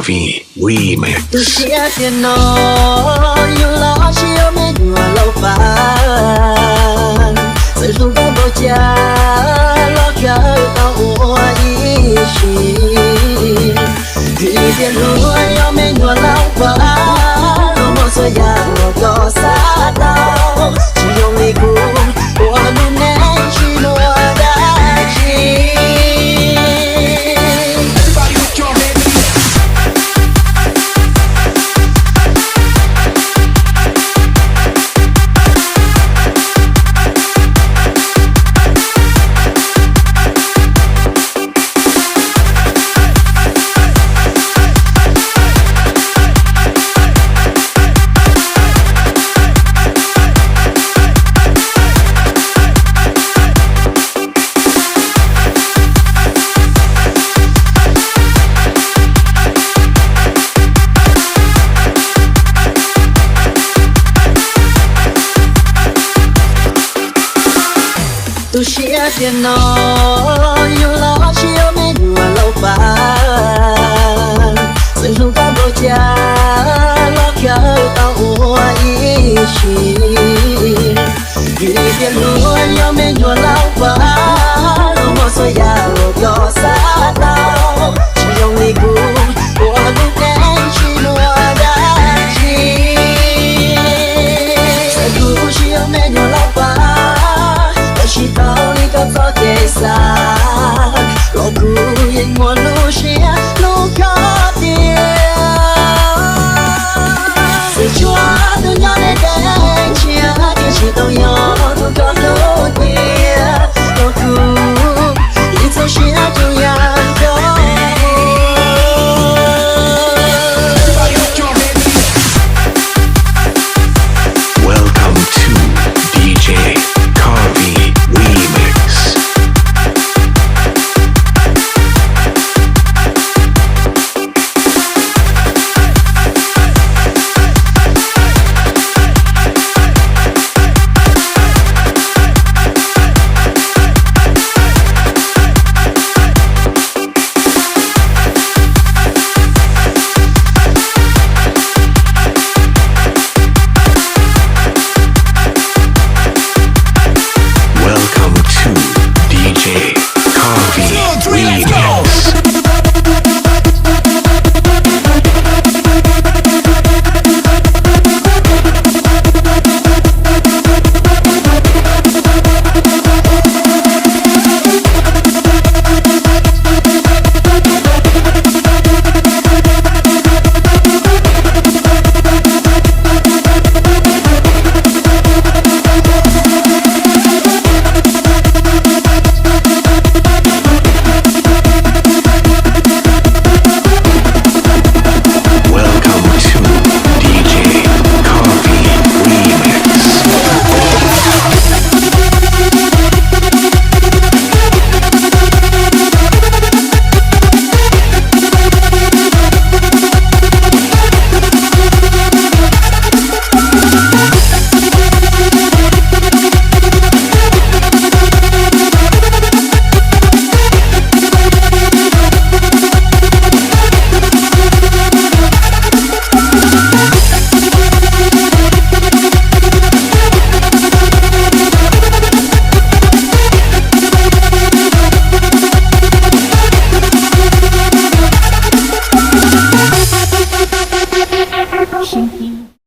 Carvey Remix. Tôi sẽ tiền nói yêu lo chiều mê nhòa lâu phàn rồi lúc có bầu cha lo cả tao ua ý chí thì tiền luôn yêu mê nhòa lâu phàn lúc một số nhà có xa tao chỉ用力cùng我们能去诺大气。Tôi sẽ tiền nói yêu lo chiều mê nhòa lâu phàn rồi lúc có bầu cha lo cả tao ua ý chí vì tiền luôn yêu mê nhòa lâu phàn lúc một số nhà có xa tao chỉ用力cùng我们能去诺大气在故事没有老板chỉ tao đi có thể xa lo cứ yên một lúc chia lúc có tiền sự chúa tôi nhớ đến đây chia thì chỉ tao nhớ tôi có lúc kia lo cứ đi theo chia tôi nhớ Welcome to DJ Carvey Remix. Welcome to DJ Carvey Remix. Thank you.